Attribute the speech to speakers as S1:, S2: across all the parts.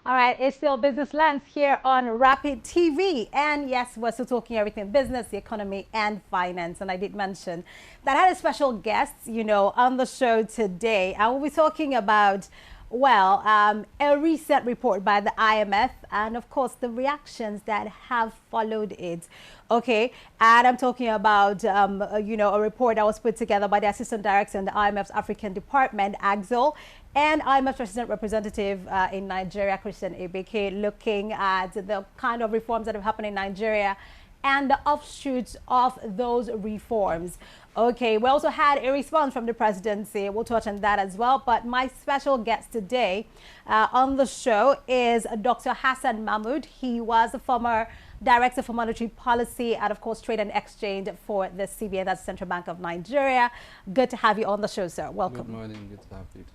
S1: All right, it's still Business Lens here on Rapid TV. And yes, we're still talking everything business, the economy, and finance. And I did mention that I had a special guest, on the show today. I will be talking about, a recent report by the IMF and, of course, the reactions that have followed it. Okay, and I'm talking about, a report that was put together by the Assistant Director in the IMF's African Department, AXO, and IMF President Representative in Nigeria, Christian Ebeke, looking at the kind of reforms that have happened in Nigeria and the offshoots of those reforms. Okay, we also had a response from the presidency. We'll touch on that as well. But my special guest today on the show is Dr. Mahmud. He was the former Director for Monetary Policy and, of course, Trade and Exchange for the CBN, that's Central Bank of Nigeria. Good to have you on the show, sir. Welcome.
S2: Good morning. Good to have you too.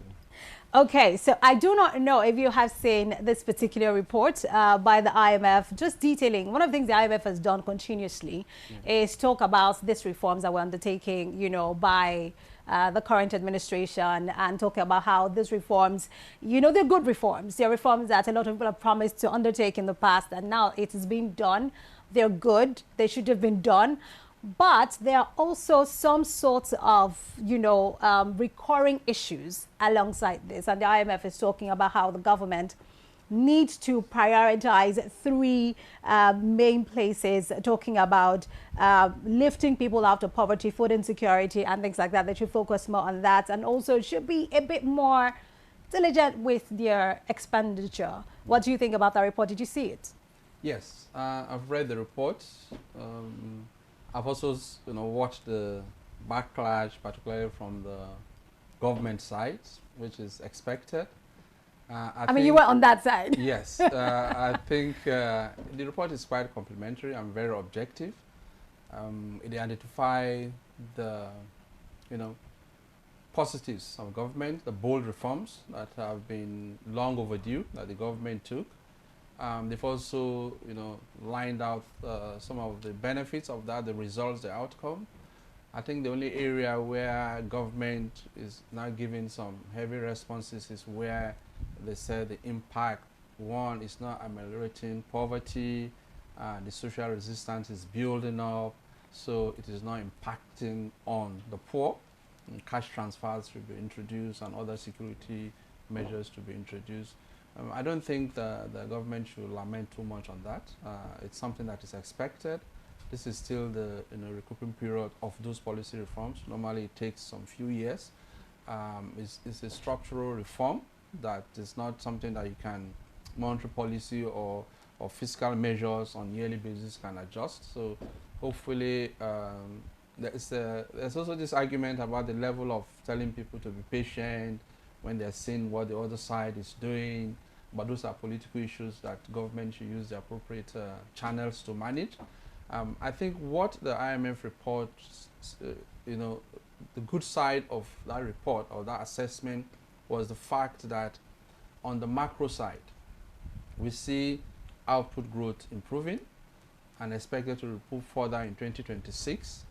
S1: Okay, so I do not know if you have seen this particular report by the IMF, just detailing one of the things the IMF has done continuously is talk about these reforms that we're undertaking, by the current administration, and talk about how these reforms, they're good reforms. They're reforms that a lot of people have promised to undertake in the past, and now it is being done. They're good. They should have been done. But there are also some sorts of, recurring issues alongside this. And the IMF is talking about how the government needs to prioritize three main places, talking about lifting people out of poverty, food insecurity, and things like that. They should focus more on that, and also should be a bit more diligent with their expenditure. What do you think about that report? Did you see it?
S2: Yes, I've read the report. I've also, watched the backlash, particularly from the government side, which is expected.
S1: I mean, you were on that side.
S2: Yes, I think the report is quite complimentary and very objective. It identifies the, positives of government, the bold reforms that have been long overdue that the government took. They've also, lined out some of the benefits of that, the results, the outcome. I think the only area where government is now giving some heavy responses is where they said the impact, one, is not ameliorating poverty, the social resistance is building up, so it is not impacting on the poor. And cash transfers should be introduced and other security measures to be introduced. I don't think the government should lament too much on that. It's something that is expected. This is still the recouping period of those policy reforms. Normally it takes some few years. It's a structural reform that is not something that you can, monetary policy or fiscal measures on yearly basis can adjust. So hopefully there's also this argument about the level of telling people to be patient when they're seeing what the other side is doing. But those are political issues that government should use the appropriate channels to manage. I think what the IMF report, the good side of that report or that assessment was the fact that on the macro side, we see output growth improving and expected to improve further in 2026.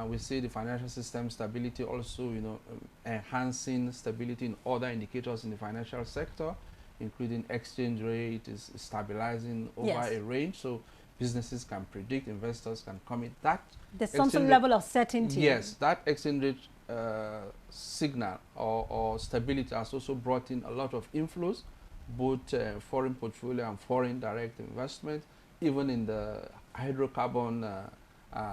S2: We see the financial system stability also, enhancing stability in other indicators in the financial sector, including exchange rate is stabilizing over a range, so businesses can predict, investors can commit. That
S1: there's some level of certainty.
S2: Yes, that exchange rate signal or stability has also brought in a lot of inflows, both foreign portfolio and foreign direct investment, even in the hydrocarbon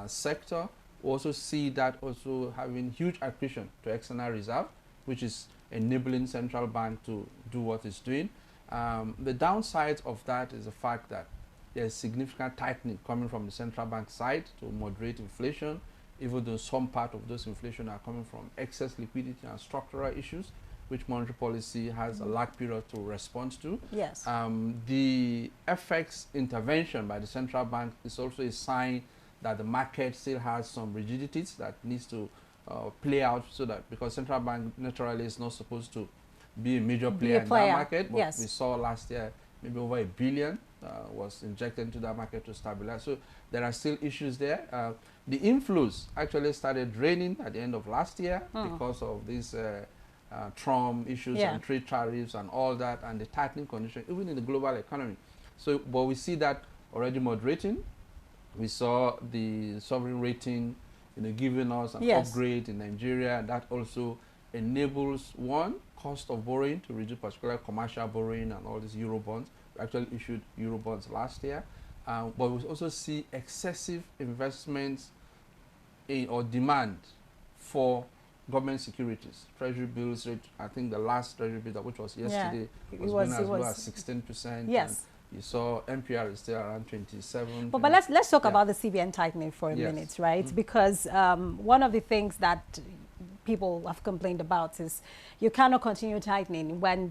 S2: sector. We also see that also having huge accretion to external reserve, which is enabling central bank to do what it's doing. The downside of that is the fact that there's significant tightening coming from the central bank side to moderate inflation, even though some part of those inflation are coming from excess liquidity and structural issues, which monetary policy has a lag period to respond to.
S1: Yes.
S2: The FX intervention by the central bank is also a sign that the market still has some rigidities that needs to play out, so that because central bank naturally is not supposed to be a major player in that market, but we saw last year maybe over $1 billion was injected into that market to stabilize. So there are still issues there. The inflows actually started draining at the end of last year because of this Trump issues
S1: Yeah.
S2: and trade tariffs and all that, and the tightening condition, even in the global economy. So, but we see that already moderating. We saw the sovereign rating, giving us an
S1: Yes.
S2: upgrade in Nigeria. That also enables, one, cost of borrowing to reduce, particularly commercial borrowing and all these euro bonds. We actually issued euro bonds last year. But we also see excessive investments in, or demand for government securities, treasury bills. I think the last treasury bill, which was yesterday, was going as low as 16%.
S1: Yes.
S2: You saw MPR is still around 27.
S1: But let's talk about the CBN tightening for a minute, right?
S2: Mm-hmm.
S1: Because one of the things that people have complained about is you cannot continue tightening when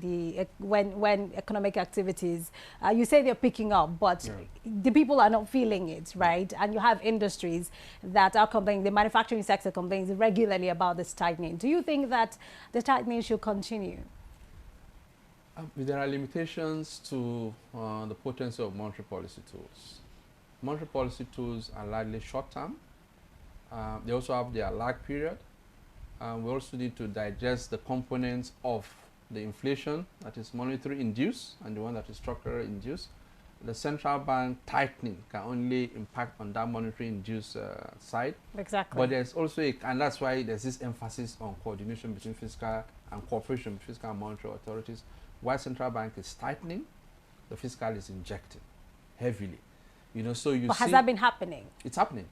S1: when economic activities, you say they're picking up, but the people are not feeling it, right? And you have industries that are complaining, the manufacturing sector complains regularly about this tightening. Do you think that the tightening should continue?
S2: There are limitations to the potency of monetary policy tools. Monetary policy tools are largely short-term. They also have their lag period. We also need to digest the components of the inflation that is monetary induced and the one that is structural induced. The central bank tightening can only impact on that monetary induced side.
S1: Exactly.
S2: But there's also, and that's why there's this emphasis on coordination between fiscal and cooperation between fiscal and monetary authorities. While central bank is tightening, the fiscal is injecting heavily. So you see.
S1: But has that been happening?
S2: It's happening.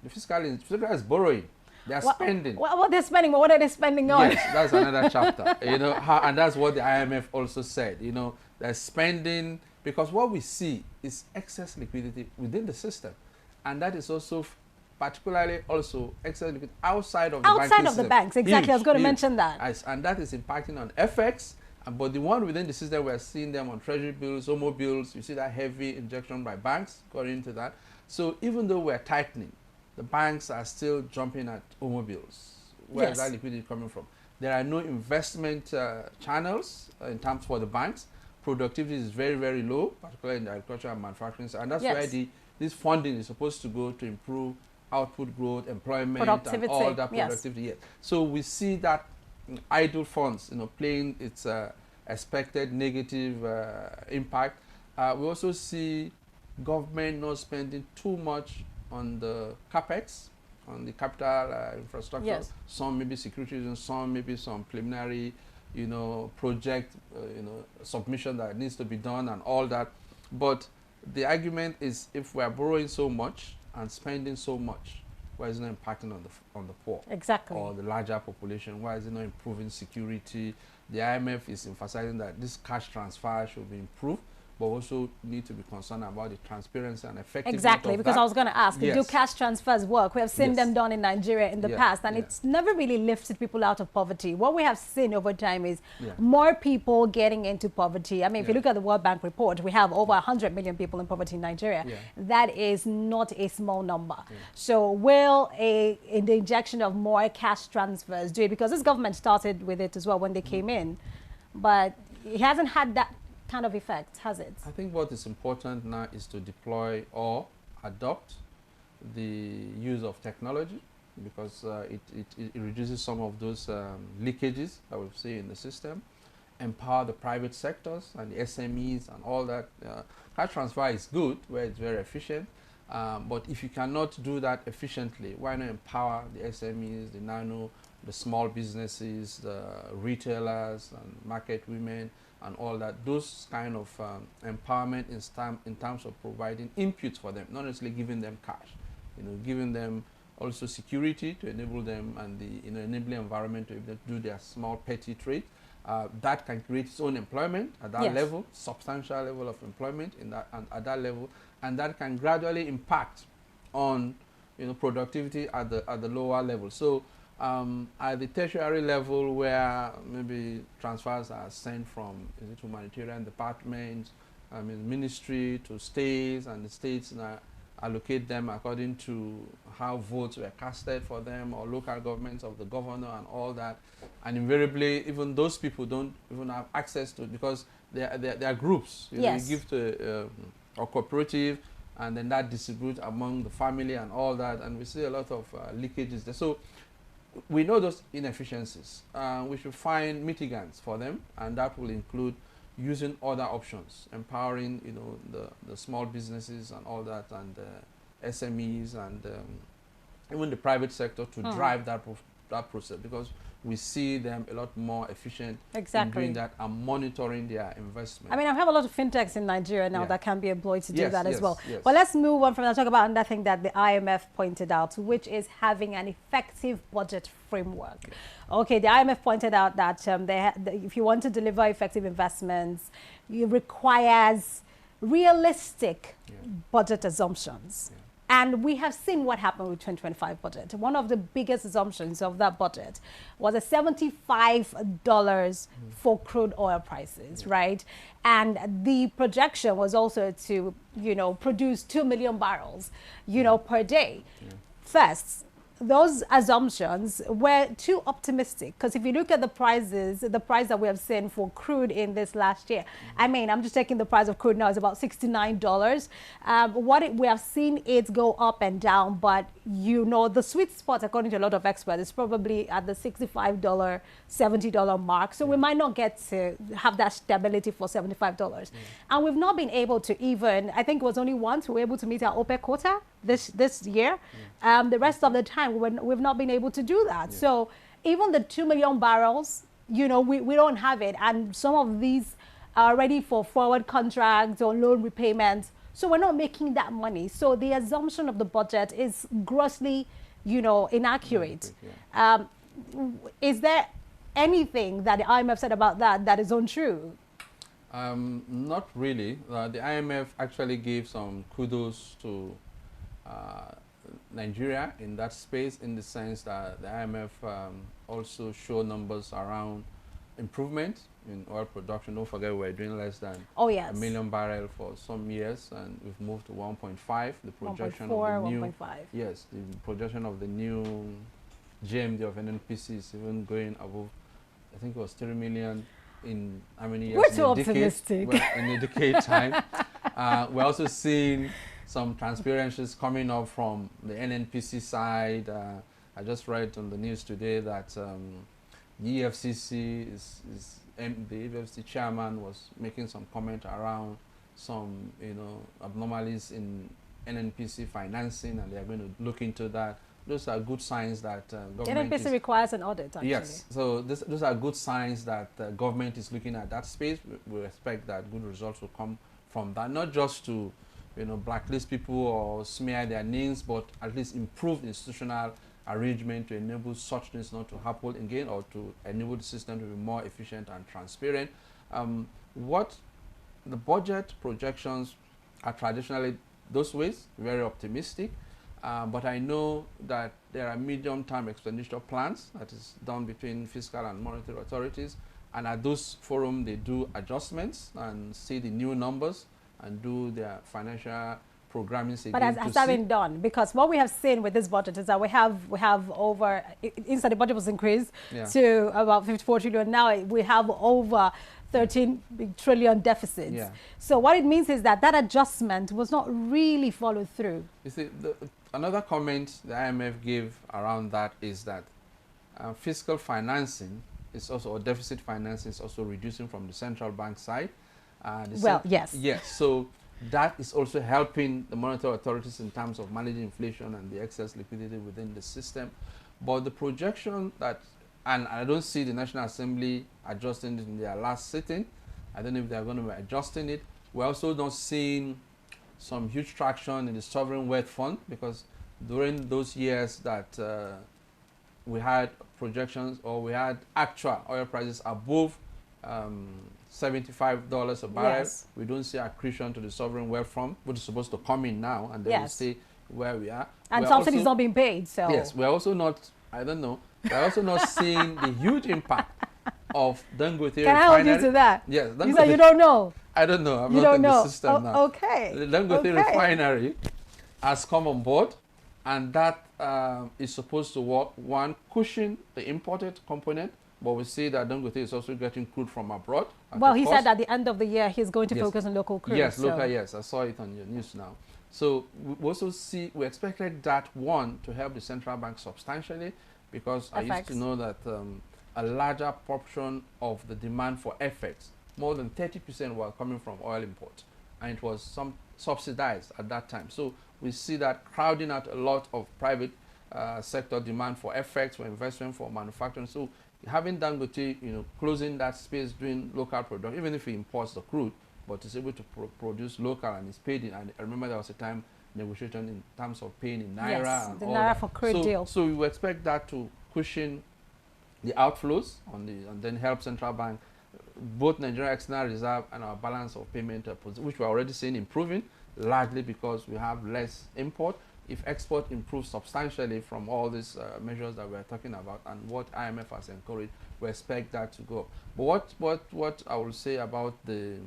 S2: The fiscal is borrowing. They are spending.
S1: What they're spending, but what are they spending on?
S2: Yes, that's another chapter. And that's what the IMF also said. They're spending, because what we see is excess liquidity within the system, and that is also particularly also excess liquidity outside of the banking
S1: Outside of the banks, exactly.
S2: Huge,
S1: I was going to
S2: huge.
S1: mention that.
S2: And that is impacting on FX. But the one within the system, we're seeing them on treasury bills, homo bills. You see that heavy injection by banks going into that. So even though we're tightening, the banks are still jumping at homo bills. Where is that liquidity coming from? There are no investment channels in terms for the banks. Productivity is very, very low, particularly in the agriculture and manufacturing. And that's where this funding is supposed to go to improve output growth, employment, and all that productivity. Yes. So we see that idle funds, playing its expected negative impact. We also see government not spending too much on the capex, on the capital infrastructure.
S1: Yes.
S2: Some maybe securities and some maybe some preliminary, project, submission that needs to be done and all that. But the argument is, if we are borrowing so much and spending so much, why is it not impacting on the poor?
S1: Exactly.
S2: Or the larger population? Why is it not improving security? The IMF is emphasizing that this cash transfer should be improved, but also need to be concerned about the transparency and effectiveness.
S1: Exactly, because
S2: that.
S1: I was going to ask, do cash transfers work? We have seen them done in Nigeria in the past, and it's never really lifted people out of poverty. What we have seen over time is more people getting into poverty. I mean, if you look at the World Bank report, we have over 100 million people in poverty in Nigeria. That is not a small number. So will the injection of more cash transfers do it? Because this government started with it as well when they came in, but it hasn't had that kind of effect, has it?
S2: I think what is important now is to deploy or adopt the use of technology, because it reduces some of those leakages that we see in the system, empower the private sectors and the SMEs and all that. Cash transfer is good where it's very efficient, but if you cannot do that efficiently, why not empower the SMEs, the nano, the small businesses, the retailers and market women, and all that, those kind of empowerment in terms of providing inputs for them, not necessarily giving them cash, giving them also security to enable them and the enabling environment to do their small petty trade. That can create its own employment at that level, substantial level of employment at that level, and that can gradually impact on productivity at the lower level. So at the tertiary level, where maybe transfers are sent from humanitarian departments, ministry to states, and the states now allocate them according to how votes were casted for them, or local governments of the governor and all that. And invariably, even those people don't even have access to it, because they are groups. You give to a cooperative, and then that distributes among the family and all that. And we see a lot of leakages there. So we know those inefficiencies. We should find mitigants for them, and that will include using other options, empowering the small businesses and all that, and SMEs, and even the private sector to drive that process, because we see them a lot more efficient in doing that and monitoring their investment.
S1: I mean, I have a lot of fintechs in Nigeria now that can be employed to do that as well.
S2: Yes.
S1: But let's move on from that, talk about another thing that the IMF pointed out, which is having an effective budget framework. Yes. Okay, the IMF pointed out that if you want to deliver effective investments, it requires realistic budget assumptions. Yeah. And we have seen what happened with 2025 budget. One of the biggest assumptions of that budget was a $75 for crude oil prices, right? And the projection was also to, produce 2 million barrels, per day. Yeah. First, those assumptions were too optimistic, because if you look at the price that we have seen for crude in this last year, I mean, I'm just taking the price of crude now, is about $69. We have seen it go up and down, but the sweet spot, according to a lot of experts, is probably at the $65, $70 mark. So we might not get to have that stability for $75. And we've not been able to even, I think it was only once we were able to meet our OPEC quota this year. The rest of the time, we've not been able to do that. So even the 2 million barrels, we don't have it. And some of these are ready for forward contracts or loan repayments. So we're not making that money. So the assumption of the budget is grossly, inaccurate. Is there anything that the IMF said about that is untrue?
S2: Not really. The IMF actually gave some kudos to Nigeria in that space, in the sense that the IMF also show numbers around improvement in oil production. Don't forget, we're doing less than a million barrel for some years, and we've moved to 1.5. The projection
S1: 1.4,
S2: of the new
S1: 1.5.
S2: Yes, the projection of the new GMD of NNPC is even going above. I think it was 3 million in how many years?
S1: We're too optimistic.
S2: Well, in a decade time. We're also seeing some transparencies coming up from the NNPC side. I just read on the news today that the EFCC the EFCC chairman was making some comment around some abnormalities in NNPC financing, and they are going to look into that. Those are good signs that government
S1: NNPC requires an audit, actually.
S2: Yes, so those are good signs that government is looking at that space. We expect that good results will come from that, not just to blacklist people or smear their names, but at least improve the institutional arrangement to enable such things not to happen again, or to enable the system to be more efficient and transparent. What the budget projections are traditionally those ways, very optimistic, but I know that there are medium-term expenditure plans that is done between fiscal and monetary authorities, and at those forums they do adjustments and see the new numbers and do their financial programming.
S1: But has that been done? Because what we have seen with this budget is that we have over, inside the budget was increased to about 54 trillion. Now we have over 13 trillion deficits. Yeah. So what it means is that adjustment was not really followed through.
S2: You see, another comment the IMF gave around that is that fiscal financing is also, or deficit financing is also reducing from the central bank side.
S1: Yes.
S2: Yes, so that is also helping the monetary authorities in terms of managing inflation and the excess liquidity within the system. But the projection that, and I don't see the National Assembly adjusting it in their last sitting. I don't know if they're going to be adjusting it. We're also not seeing some huge traction in the sovereign wealth fund, because during those years that we had projections, or we had actual oil prices above $75 a barrel, we don't see accretion to the sovereign wealth fund, which is supposed to come in now, and then we stay where we are.
S1: And something is not being paid, so.
S2: Yes, we're also not, I don't know, we're also not seeing the huge impact of Dangote refinery.
S1: Can I hold you to that?
S2: Yes.
S1: You said you don't know.
S2: I don't know. I'm not in the system now.
S1: Okay.
S2: The Dangote refinery has come on board, and that is supposed to work, one, cushion the imported component, but we see that Dangote is also getting crude from abroad.
S1: Well, he said at the end of the year he's going to focus on local crude.
S2: Yes, local, yes. I saw it on your news now. So we also see, we expected that one to help the central bank substantially, because I used to know that a larger portion of the demand for FX, more than 30% were coming from oil imports, and it was subsidized at that time. So we see that crowding out a lot of private sector demand for FX, for investment, for manufacturing. So having Dangote, closing that space, doing local production, even if he imports the crude, but is able to produce local and is paid in. And I remember there was a time negotiation in terms of paying in naira.
S1: Yes,
S2: and
S1: the
S2: all
S1: naira
S2: that.
S1: for crude deal.
S2: So we expect that to cushion the outflows and then help central bank, both Nigerian external reserve and our balance of payment, which we're already seeing improving, largely because we have less import. If export improves substantially from all these measures that we're talking about and what IMF has encouraged, we expect that to go up. But what I will say about the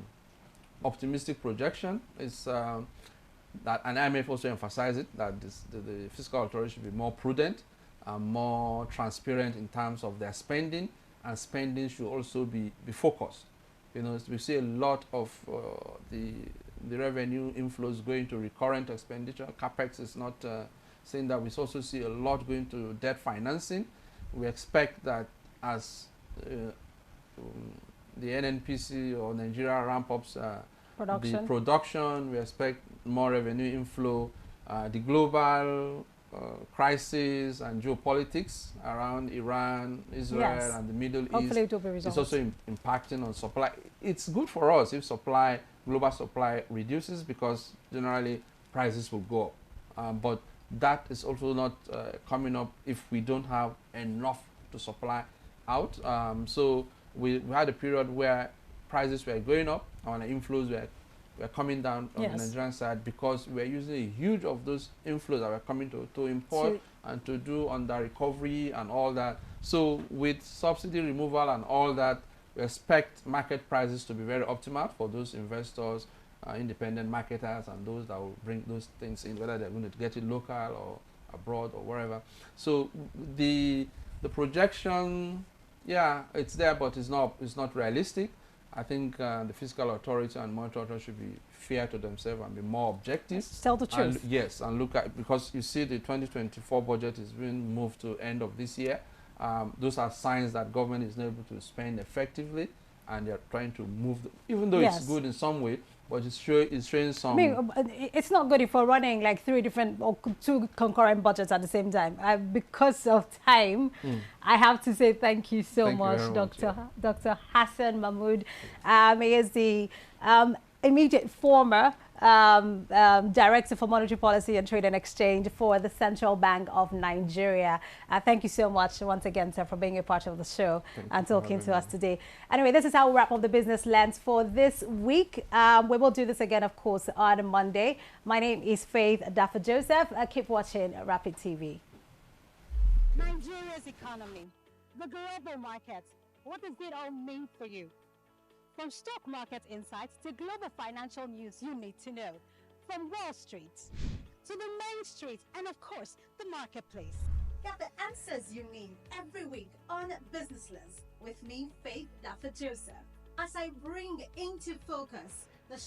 S2: optimistic projection is that, and IMF also emphasized it, that the fiscal authority should be more prudent and more transparent in terms of their spending, and spending should also be focused. We see a lot of the revenue inflows going to recurrent expenditure. CapEx is not saying that. We also see a lot going to debt financing. We expect that as the NNPC or Nigeria ramp ups the production, we expect more revenue inflow. The global crisis and geopolitics around Iran, Israel, and the Middle
S1: Hopefully
S2: East
S1: it will be resolved.
S2: is also impacting on supply. It's good for us if global supply reduces, because generally prices will go up. But that is also not coming up if we don't have enough to supply out. So we had a period where prices were going up and inflows were coming down on the Nigerian side, because we're using a huge of those inflows that were coming to import and to do under recovery and all that. So with subsidy removal and all that, we expect market prices to be very optimal for those investors, independent marketers, and those that will bring those things in, whether they're going to get it local or abroad or wherever. So the projection, it's there, but it's not realistic. I think the fiscal authority and monetary authority should be fair to themselves and be more objective.
S1: Tell the truth.
S2: And look at, because you see the 2024 budget is being moved to end of this year. Those are signs that government is not able to spend effectively, and they're trying to move, even though it's good in some way, but it's showing some.
S1: I mean, it's not good if we're running like 3 different or 2 concurrent budgets at the same time. Because of time, I have to say thank you so much, Dr. Hassan Mahmud. He is the immediate former Director for Monetary Policy and Trade and Exchange for the Central Bank of Nigeria. Thank you so much once again, sir, for being a part of the show and talking to us today. Anyway, this is how we wrap up the Business Lens for this week. We will do this again, of course, on Monday. My name is Faith Dafa Joseph. Keep watching Rapid TV. Nigeria's economy, the global markets, what does it all mean for you? From stock market insights to global financial news you need to know. From Wall Street to the main street and, of course, the marketplace. Get the answers you need every week on Business Lens with me, Faith Dafa Joseph, as I bring into focus the